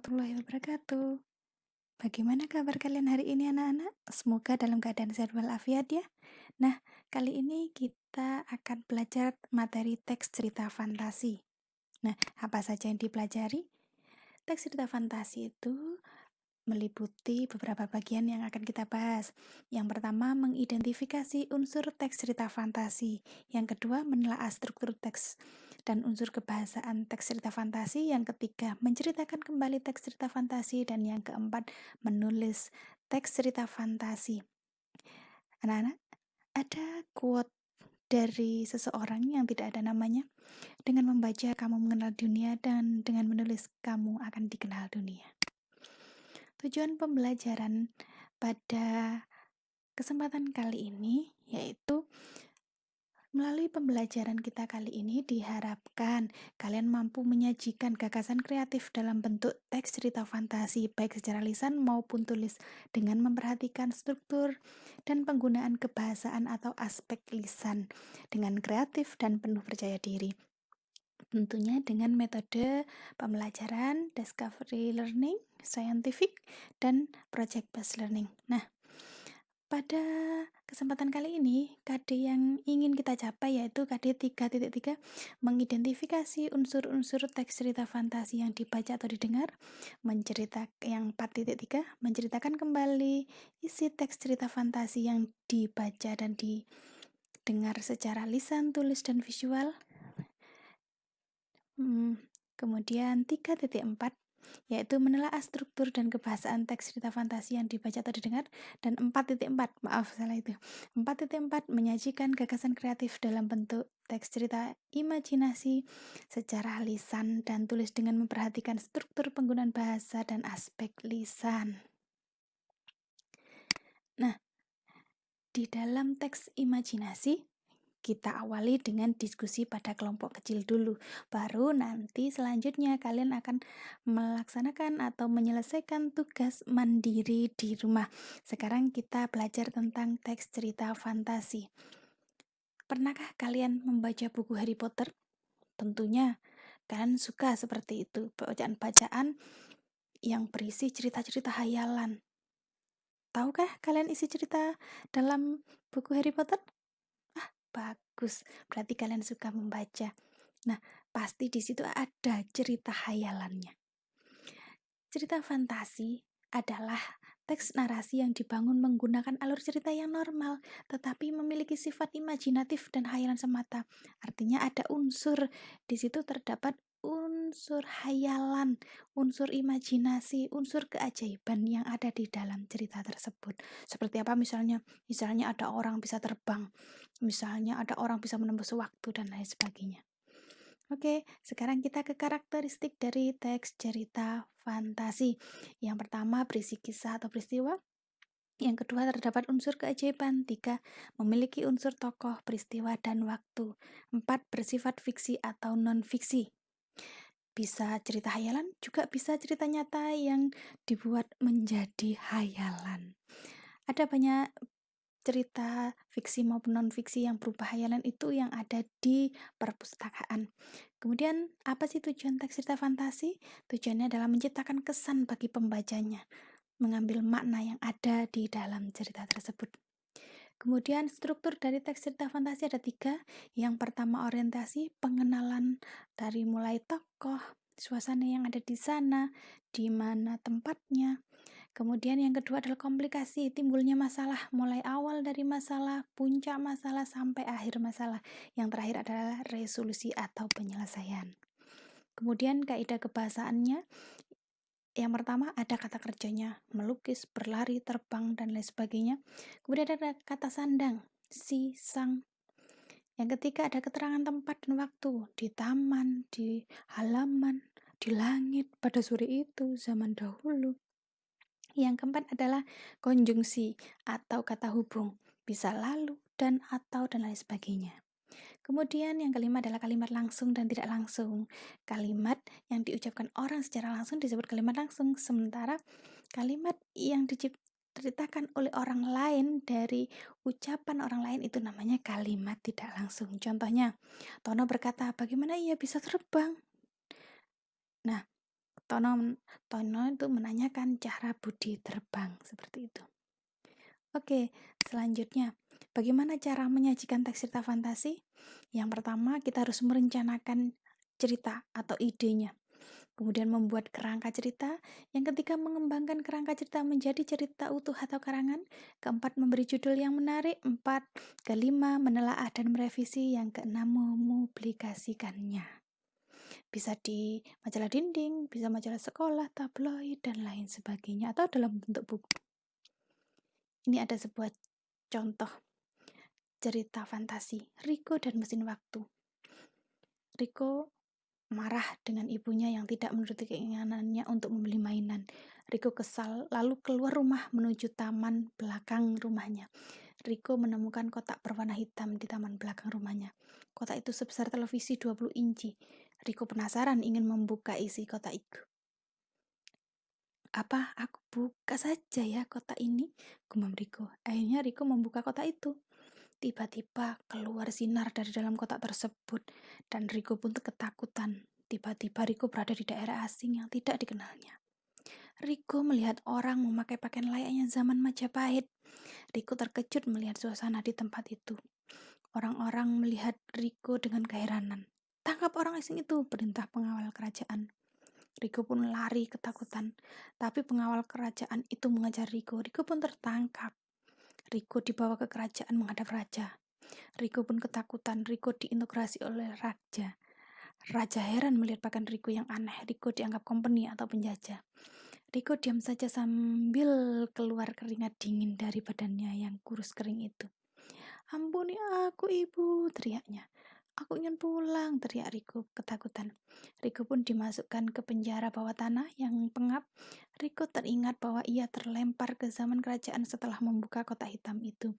warahmatullahi wabarakatuh. Bagaimana kabar kalian hari ini anak-anak? Semoga dalam keadaan sehat walafiat ya. Nah, kali ini kita akan belajar materi teks cerita fantasi. Nah, apa saja yang dipelajari? Teks cerita fantasi itu meliputi beberapa bagian yang akan kita bahas. Yang pertama, mengidentifikasi unsur teks cerita fantasi. Yang kedua, menelaah struktur teks dan unsur kebahasaan teks cerita fantasi. Yang ketiga, menceritakan kembali teks cerita fantasi. Dan yang keempat, menulis teks cerita fantasi. Anak-anak, ada quote dari seseorang yang tidak ada namanya. Dengan membaca, kamu mengenal dunia, dan dengan menulis, kamu akan dikenal dunia. Tujuan pembelajaran pada kesempatan kali ini yaitu melalui pembelajaran kita kali ini diharapkan kalian mampu menyajikan gagasan kreatif dalam bentuk teks cerita fantasi baik secara lisan maupun tulis dengan memperhatikan struktur dan penggunaan kebahasaan atau aspek lisan dengan kreatif dan penuh percaya diri. Tentunya dengan metode pembelajaran, discovery learning, scientific, dan project based learning. Nah, pada kesempatan kali ini, KD yang ingin kita capai yaitu KD 3.3, mengidentifikasi unsur-unsur teks cerita fantasi yang dibaca atau didengar, yang 4.3, menceritakan kembali isi teks cerita fantasi yang dibaca dan didengar secara lisan, tulis, dan visual. Kemudian 3.4 yaitu menelaah struktur dan kebahasaan teks cerita fantasi yang dibaca atau didengar, dan 4.4 4.4 menyajikan gagasan kreatif dalam bentuk teks cerita imajinasi secara lisan dan tulis dengan memperhatikan struktur penggunaan bahasa dan aspek lisan. Nah, di dalam teks imajinasi kita awali dengan diskusi pada kelompok kecil dulu, baru nanti selanjutnya kalian akan melaksanakan atau menyelesaikan tugas mandiri di rumah. Sekarang kita belajar tentang teks cerita fantasi. Pernahkah kalian membaca buku Harry Potter? Tentunya kalian suka seperti itu, bacaan-bacaan yang berisi cerita-cerita hayalan. Tahukah kalian isi cerita dalam buku Harry Potter? Bagus, berarti kalian suka membaca. Nah, pasti di situ ada cerita hayalannya. Cerita fantasi adalah teks narasi yang dibangun menggunakan alur cerita yang normal, tetapi memiliki sifat imajinatif dan hayalan semata. Artinya ada unsur, di situ terdapat unsur hayalan, unsur imajinasi, unsur keajaiban yang ada di dalam cerita tersebut. Seperti apa misalnya ada orang bisa terbang, misalnya ada orang bisa menembus waktu dan lain sebagainya. Oke, sekarang kita ke karakteristik dari teks cerita fantasi. Yang pertama, berisi kisah atau peristiwa. Yang kedua, terdapat unsur keajaiban. 3, memiliki unsur tokoh, peristiwa, dan waktu. 4, bersifat fiksi atau non-fiksi. Bisa cerita hayalan, juga bisa cerita nyata yang dibuat menjadi hayalan. Ada banyak cerita fiksi maupun non-fiksi yang berupa hayalan itu yang ada di perpustakaan. Kemudian, apa sih tujuan teks cerita fantasi? Tujuannya adalah menciptakan kesan bagi pembacanya, mengambil makna yang ada di dalam cerita tersebut. Kemudian struktur dari teks cerita fantasi ada 3. Yang pertama, orientasi, pengenalan dari mulai tokoh, suasana yang ada di sana, di mana tempatnya. Kemudian yang kedua adalah komplikasi, timbulnya masalah, mulai awal dari masalah, puncak masalah, sampai akhir masalah. Yang terakhir adalah resolusi atau penyelesaian. Kemudian kaidah kebahasaannya, yang pertama ada kata kerjanya, melukis, berlari, terbang, dan lain sebagainya. Kemudian ada kata sandang, si, sang. Yang ketiga ada keterangan tempat dan waktu, di taman, di halaman, di langit, pada sore itu, zaman dahulu. Yang keempat adalah konjungsi atau kata hubung, bisa lalu, dan atau, dan lain sebagainya. Kemudian yang kelima adalah kalimat langsung dan tidak langsung. Kalimat yang diucapkan orang secara langsung disebut kalimat langsung, sementara kalimat yang diceritakan oleh orang lain dari ucapan orang lain itu namanya kalimat tidak langsung. Contohnya, Tono berkata, bagaimana ia bisa terbang? Nah, Tono itu menanyakan cara Budi terbang, seperti itu. Oke, selanjutnya, bagaimana cara menyajikan teks cerita fantasi? Yang pertama, kita harus merencanakan cerita atau idenya. Kemudian membuat kerangka cerita. Yang ketiga, mengembangkan kerangka cerita menjadi cerita utuh atau karangan. Keempat, memberi judul yang menarik. Kelima, menelaah dan merevisi. Yang keenam, memublikasikannya. Bisa di majalah dinding, bisa majalah sekolah, tabloid, dan lain sebagainya, atau dalam bentuk buku. Ini ada sebuah contoh cerita fantasi, Riko dan Mesin Waktu. Riko marah dengan ibunya yang tidak menuruti keinginannya untuk membeli mainan. Riko kesal, lalu keluar rumah menuju taman belakang rumahnya. Riko menemukan kotak berwarna hitam di taman belakang rumahnya. Kotak itu sebesar televisi 20 inci. Riko penasaran ingin membuka isi kotak itu. Apa aku buka saja ya kotak ini? Gumam Riko. Akhirnya Riko membuka kotak itu. Tiba-tiba keluar sinar dari dalam kotak tersebut dan Riko pun ketakutan. Tiba-tiba Riko berada di daerah asing yang tidak dikenalnya. Riko melihat orang memakai pakaian layaknya zaman Majapahit. Riko terkejut melihat suasana di tempat itu. Orang-orang melihat Riko dengan keheranan. Tangkap orang asing itu, perintah pengawal kerajaan. Riko pun lari ketakutan. Tapi pengawal kerajaan itu mengejar Riko. Riko pun tertangkap. Riko dibawa ke kerajaan menghadap raja. Riko pun ketakutan. Riko diintegrasi oleh raja. Raja heran melihat pakaian Riko yang aneh. Riko dianggap kompeni atau penjajah. Riko diam saja sambil keluar keringat dingin dari badannya yang kurus kering itu. Ampuni aku, ibu, teriaknya. Aku ingin pulang, teriak Riko ketakutan. Riko pun dimasukkan ke penjara bawah tanah yang pengap. Riko teringat bahwa ia terlempar ke zaman kerajaan setelah membuka kotak hitam itu.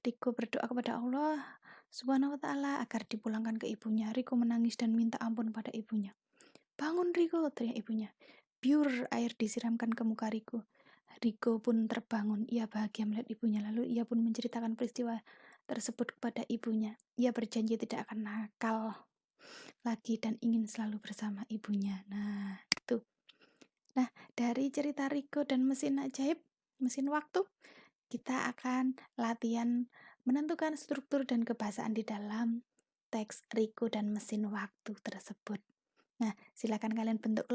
Riko berdoa kepada Allah Subhanahu wa ta'ala agar dipulangkan ke ibunya. Riko menangis dan minta ampun pada ibunya. Bangun Riko, teriak ibunya. Biur air disiramkan ke muka Riko. Riko pun terbangun. Ia bahagia melihat ibunya. Lalu ia pun menceritakan peristiwa tersebut kepada ibunya. Ia berjanji tidak akan nakal lagi dan ingin selalu bersama ibunya. Nah, itu. Nah, dari cerita Riko dan mesin ajaib, mesin waktu, kita akan latihan menentukan struktur dan kebahasaan di dalam teks Riko dan mesin waktu tersebut. Nah, silakan kalian bentuk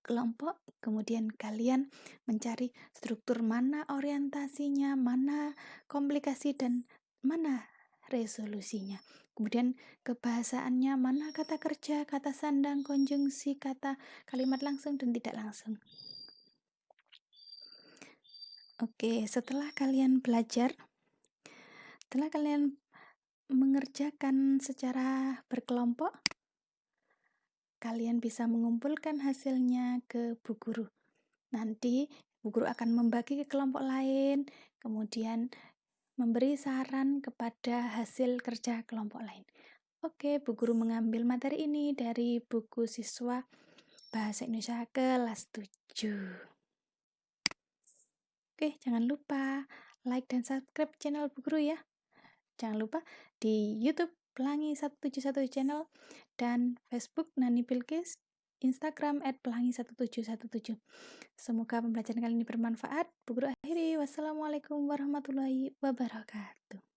kelompok, kemudian kalian mencari struktur mana orientasinya, mana komplikasi, dan mana resolusinya. Kemudian kebahasaannya, mana kata kerja, kata sandang, konjungsi, kata kalimat langsung dan tidak langsung. Oke, setelah kalian belajar, setelah kalian mengerjakan secara berkelompok, kalian bisa mengumpulkan hasilnya ke Bu Guru. Nanti Bu Guru akan membagi ke kelompok lain, kemudian memberi saran kepada hasil kerja kelompok lain. Oke, Bu Guru mengambil materi ini dari buku siswa Bahasa Indonesia kelas 7. Oke, jangan lupa like dan subscribe channel Bu Guru ya. Jangan lupa di YouTube Pelangi 171 channel dan Facebook Nani Bilkis, Instagram @pelangi1717. Semoga pembelajaran kali ini bermanfaat. Bu Guru akhiri. Wassalamualaikum warahmatullahi wabarakatuh.